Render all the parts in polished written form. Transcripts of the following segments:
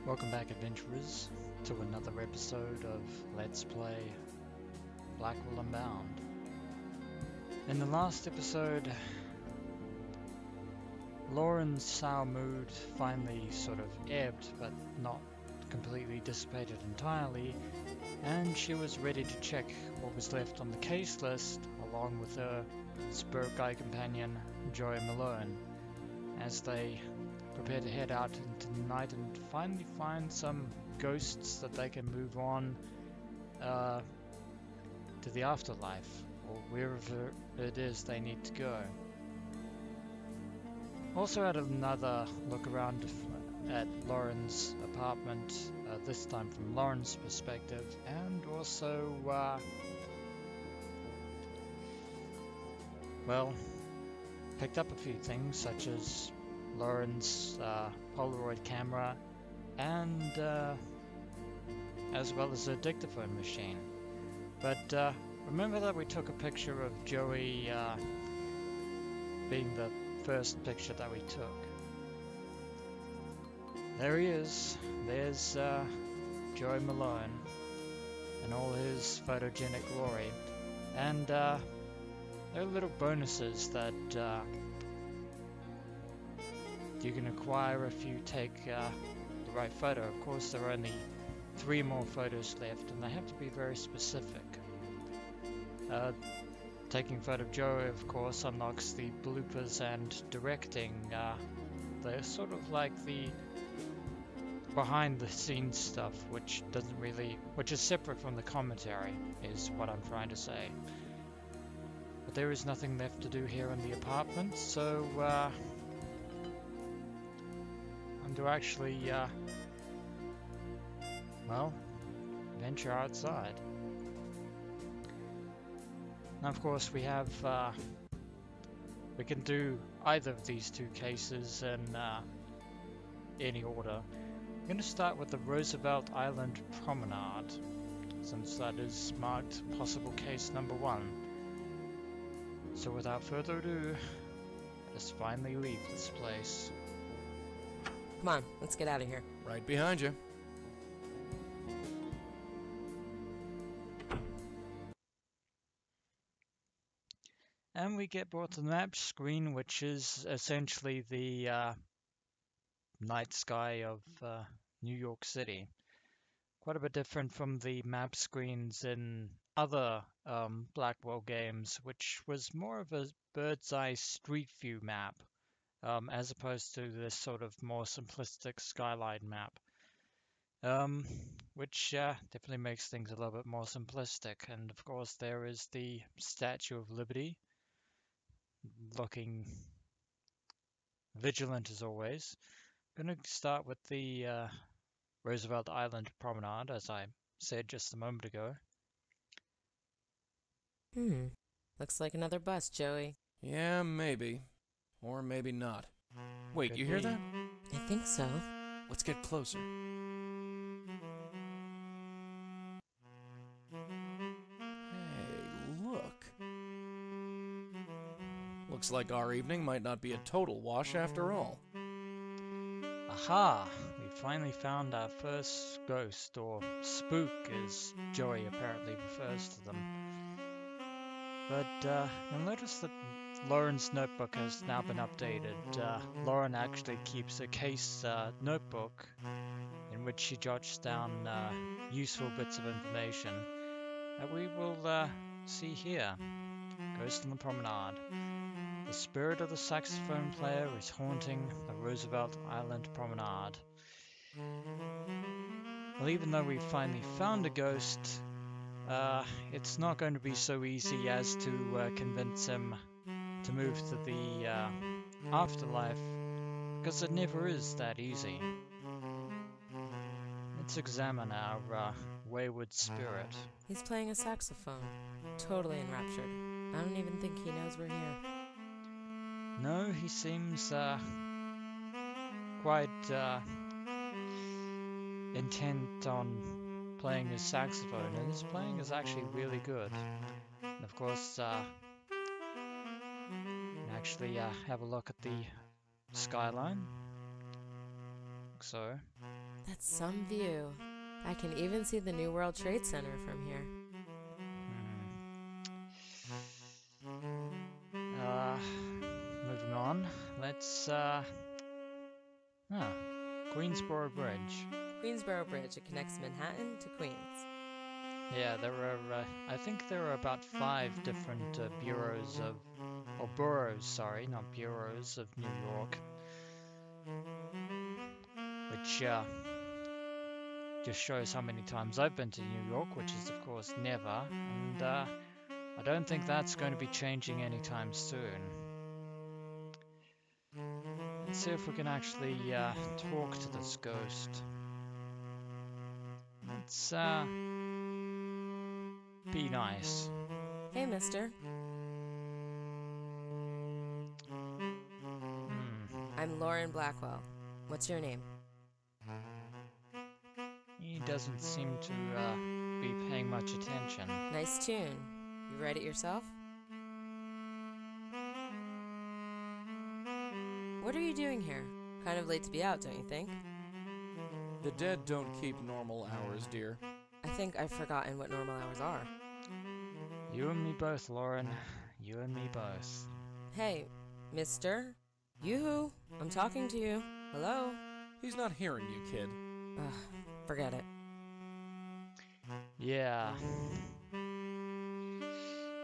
Welcome back, adventurers, to another episode of Let's Play Blackwell Unbound. In the last episode, Lauren's sour mood finally sort of ebbed, but not completely dissipated entirely, and she was ready to check what was left on the case list, along with her spirit guide companion, Joy Malone, as they prepare to head out into the night and finally find some ghosts that they can move on to the afterlife, or wherever it is they need to go. Also had another look around at Lauren's apartment, this time from Lauren's perspective, and also, well, picked up a few things such as Lauren's Polaroid camera, and as well as a dictaphone machine. But remember that we took a picture of Joey being the first picture that we took. There he is. There's Joey Malone in all his photogenic glory. And there are little bonuses that you can acquire if you take the right photo. Of course, there are only 3 more photos left, and they have to be very specific. Taking a photo of Joey, of course, unlocks the bloopers and directing. They're sort of like the behind-the-scenes stuff, which is separate from the commentary, is what I'm trying to say. But there is nothing left to do here in the apartment, so I'm to actually, well, venture outside. Now, of course, we have, we can do either of these 2 cases in any order. I'm going to start with the Roosevelt Island Promenade, since that is marked possible case number 1. So without further ado, let's finally leave this place. Come on, let's get out of here. Right behind you. And we get brought to the map screen, which is essentially the night sky of New York City. Quite a bit different from the map screens in other Blackwell games, which was more of a bird's eye street view map, as opposed to this sort of more simplistic skyline map, which definitely makes things a little bit more simplistic. And of course, there is the Statue of Liberty, looking vigilant as always. I'm going to start with the Roosevelt Island Promenade, as I said just a moment ago. Looks like another bus, Joey. Yeah, maybe. Or maybe not. Wait, Could you hear be. that? I think so. Let's get closer. Hey, look. Looks like our evening might not be a total wash after all. Aha! We finally found our first ghost, or spook as Joey apparently refers to them. But you'll notice that Lauren's notebook has now been updated. Lauren actually keeps a case notebook in which she jots down useful bits of information that we will see here. Ghost on the Promenade. The spirit of the saxophone player is haunting the Roosevelt Island Promenade. Well, even though we finally found a ghost, it's not going to be so easy as to convince him to move to the afterlife, because it never is that easy. Let's examine our wayward spirit. He's playing a saxophone. Totally enraptured. I don't even think he knows we're here. No, he seems quite intent on playing his saxophone, and his playing is actually really good. And of course, actually have a look at the skyline. think so. That's some view. I can even see the New World Trade Center from here. Moving on. Let's, Queensboro Bridge. Queensboro Bridge. It connects Manhattan to Queens. Yeah, there are, I think there are about 5 different boroughs, sorry, not bureaus of New York. Which, just shows how many times I've been to New York, which is, of course, never. And, I don't think that's going to be changing anytime soon. Let's see if we can actually, talk to this ghost. Let's, be nice. Hey, mister. I'm Lauren Blackwell. What's your name? He doesn't seem to, be paying much attention. Nice tune. You write it yourself? What are you doing here? Kind of late to be out, don't you think? The dead don't keep normal hours, dear. I think I've forgotten what normal hours are. You and me both, Lauren. You and me both. Hey, mister? Yoo-hoo! I'm talking to you. Hello? He's not hearing you, kid. Ugh, forget it. Yeah.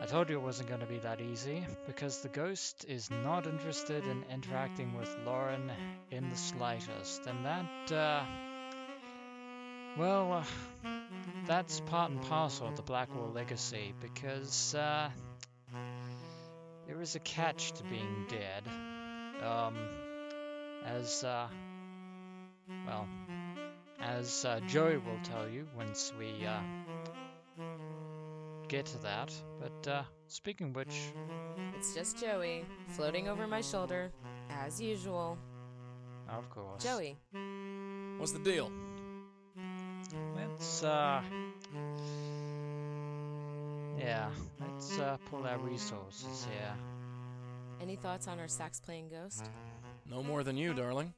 I told you it wasn't going to be that easy, because the ghost is not interested in interacting with Lauren in the slightest, and that, that's part and parcel of the Blackwell legacy, because, there is a catch to being dead. As Joey will tell you once we, get to that. But, speaking of which... It's just Joey, floating over my shoulder, as usual. Of course. Joey. What's the deal? Let's, let's pull our resources here. Any thoughts on our sax-playing ghost? No more than you, darling.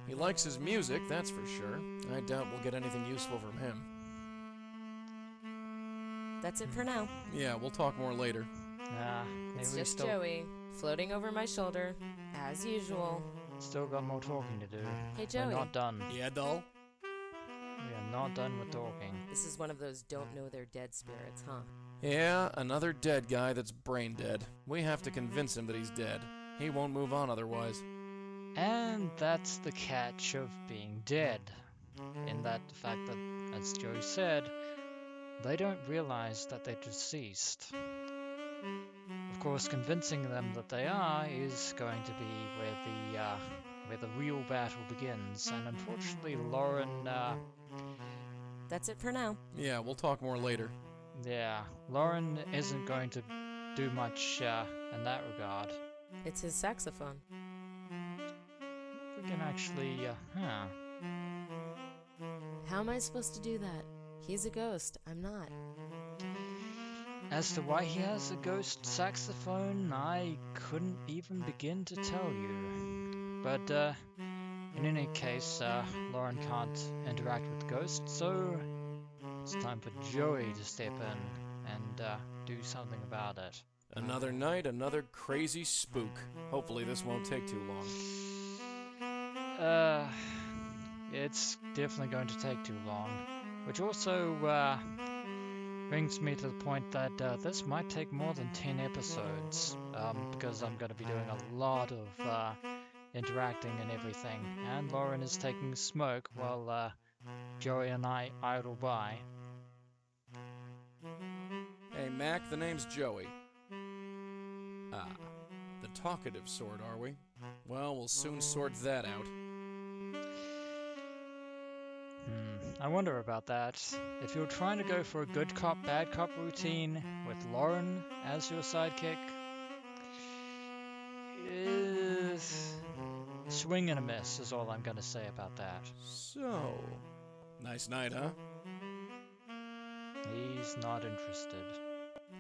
He likes his music, that's for sure. I doubt we'll get anything useful from him. That's it for now. Yeah, we'll talk more later. It's just Joey, floating over my shoulder, as usual. Still got more talking to do. Hey, Joey. We're not done. Yeah, doll? We are not done with talking. This is one of those don't know they're dead spirits, huh? Yeah, another dead guy that's brain dead. We have to convince him that he's dead. He won't move on otherwise. And that's the catch of being dead. In that the fact that, as Joey said, they don't realize that they're deceased. Of course, convincing them that they are is going to be where the real battle begins. And unfortunately, Lauren, That's it for now. Yeah, we'll talk more later. Yeah, Lauren isn't going to do much in that regard. It's his saxophone. We can actually, How am I supposed to do that? He's a ghost. I'm not. As to why he has a ghost saxophone, I couldn't even begin to tell you. But, in any case, Lauren can't interact with the ghost, so it's time for Joey to step in and do something about it. Another night, another crazy spook. Hopefully this won't take too long. It's definitely going to take too long. Which also brings me to the point that this might take more than 10 episodes, because I'm going to be doing a lot of interacting and everything, and Lauren is taking a smoke while Joey and I idle by. Hey, Mac, the name's Joey. Ah, the talkative sort, are we? Well, we'll soon sort that out. I wonder about that. If you're trying to go for a good cop, bad cop routine with Lauren as your sidekick, swing and a miss is all I'm going to say about that. So, nice night, huh? He's not interested.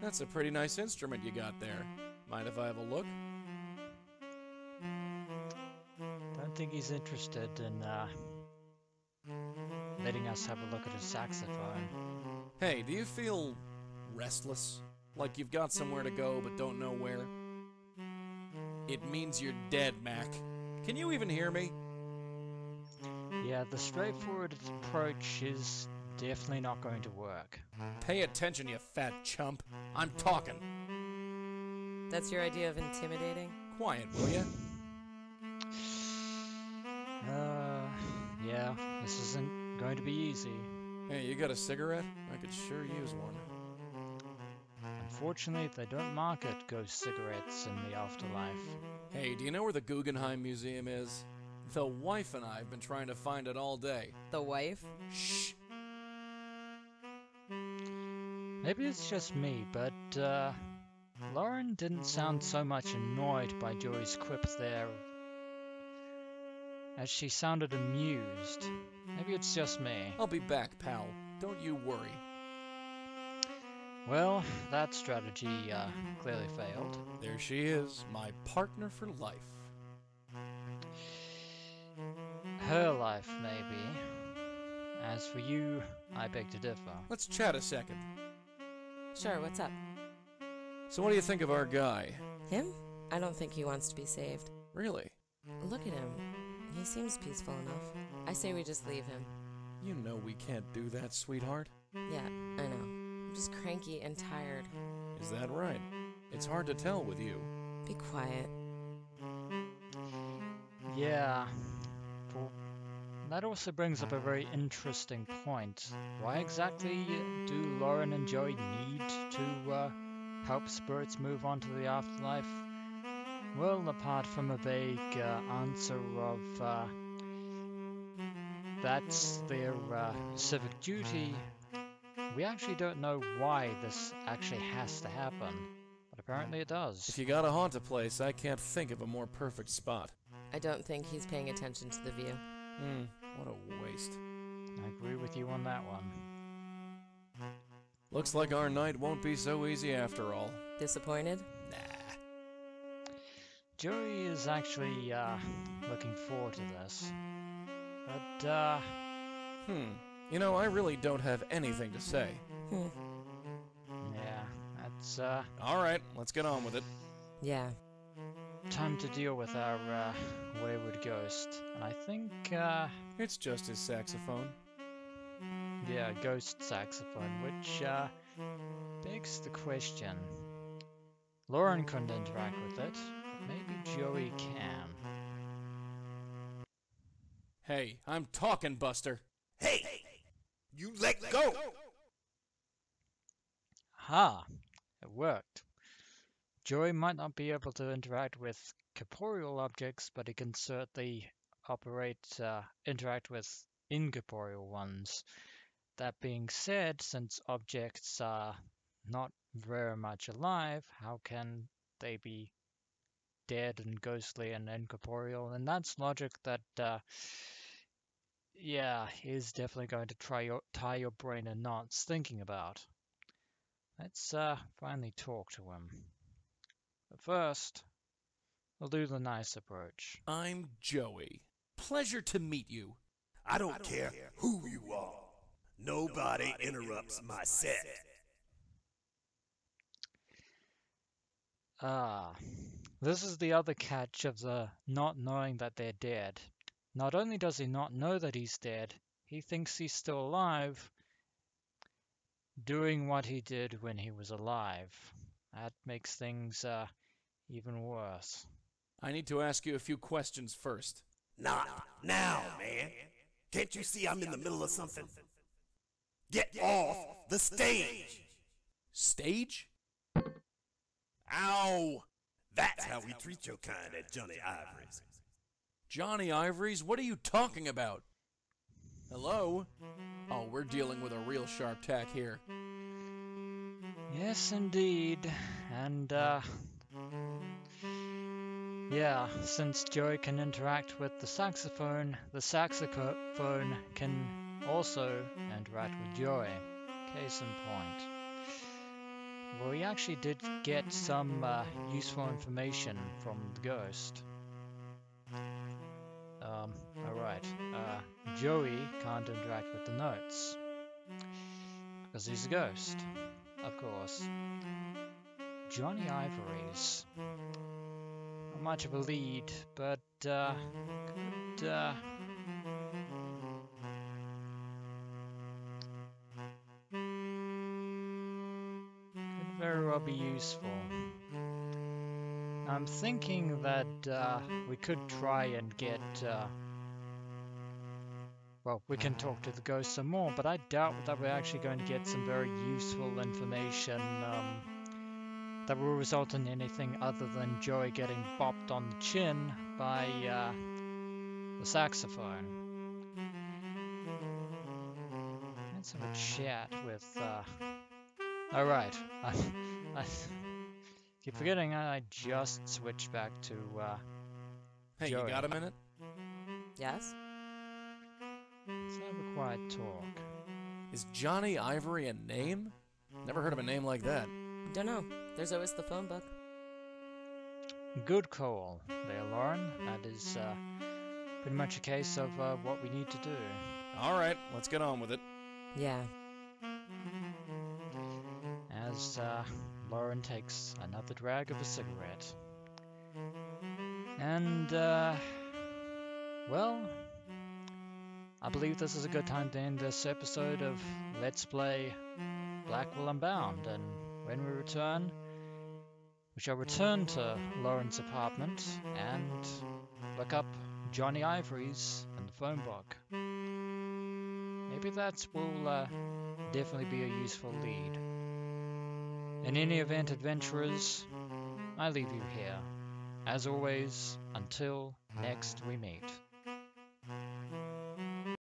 That's a pretty nice instrument you got there. Mind if I have a look? Don't think he's interested in letting us have a look at his saxophone. Hey, do you feel restless? Like you've got somewhere to go but don't know where? It means you're dead, Mac. Can you even hear me? Yeah, the straightforward approach is definitely not going to work. Pay attention, you fat chump. I'm talking. That's your idea of intimidating? Quiet, will ya? Yeah, this isn't going to be easy. Hey, you got a cigarette? I could sure use one. Unfortunately, they don't market ghost cigarettes in the afterlife. Hey, do you know where the Guggenheim Museum is? The wife and I have been trying to find it all day. The wife? Shh! Maybe it's just me, but Lauren didn't sound so much annoyed by Joey's quip there, as she sounded amused. Maybe it's just me. I'll be back, pal. Don't you worry. Well, that strategy clearly failed. There she is, my partner for life. Her life, maybe. As for you, I beg to differ. Let's chat a second. Sure, what's up? So what do you think of our guy? Him? I don't think he wants to be saved. Really? Look at him. He seems peaceful enough. I say we just leave him. You know we can't do that, sweetheart. Yeah, I know. I'm just cranky and tired. Is that right? It's hard to tell with you. Be quiet. Yeah. That also brings up a very interesting point. Why exactly do Lauren and Joey need to help spirits move on to the afterlife? Well, apart from a vague answer of that's their civic duty, we actually don't know why this actually has to happen. But apparently it does. If you gotta haunt a place, I can't think of a more perfect spot. I don't think he's paying attention to the view. What a waste. I agree with you on that one. Looks like our night won't be so easy after all. Disappointed? Nah. Joey is actually looking forward to this. But, You know, I really don't have anything to say. yeah, that's Alright, let's get on with it. Yeah. time to deal with our wayward ghost. And I think, It's just his saxophone. yeah, ghost saxophone, which begs the question. Lauren couldn't interact with it, but maybe Joey can. Hey, I'm talking, Buster. Hey, you let go. Ha! It worked. Joey might not be able to interact with corporeal objects, but he can certainly interact with incorporeal ones. That being said, since objects are not very much alive, how can they be dead and ghostly and incorporeal? And that's logic that, yeah, is definitely going to tie your brain in knots thinking about. Let's finally talk to him. But first, we'll do the nice approach. I'm Joey. Pleasure to meet you. I don't care who you are. Nobody interrupts my set. This is the other catch of the not knowing that they're dead. Not only does he not know that he's dead, he thinks he's still alive, doing what he did when he was alive. That makes things even worse. I need to ask you a few questions first. Not now, man. Can't you see I'm in the middle of something? Get off the stage. Stage? Ow! That's how we treat your kind at Johnny Ivory's. Johnny Ivory's? What are you talking about? Hello? Oh, we're dealing with a real sharp tack here. Yes, indeed. And, yeah, since Joey can interact with the saxophone can also interact with Joey. Case in point. Well, we actually did get some useful information from the ghost. Alright. Joey can't interact with the notes. Because he's a ghost, of course. Johnny Ivory's not much of a lead, but could very well be useful. I'm thinking that we could try and get well, we can talk to the ghost some more, but I doubt that we're actually going to get some very useful information that will result in anything other than Joey getting bopped on the chin by the saxophone. Let's have a chat with. Oh, right. I keep forgetting I just switched back to Hey, Joey. you got a minute? Yes? Let's have a quiet talk. Is Johnny Ivory a name? Never heard of a name like that. Don't know. There's always the phone book. Good call there, Lauren. That is pretty much a case of what we need to do. All right, let's get on with it. Yeah. As Lauren takes another drag of a cigarette. And, well, I believe this is a good time to end this episode of Let's Play Blackwell Unbound. And when we return, we shall return to Lauren's apartment and look up Johnny Ivory's in the phone book. Maybe that will definitely be a useful lead. In any event, adventurers, I leave you here. As always, until next we meet.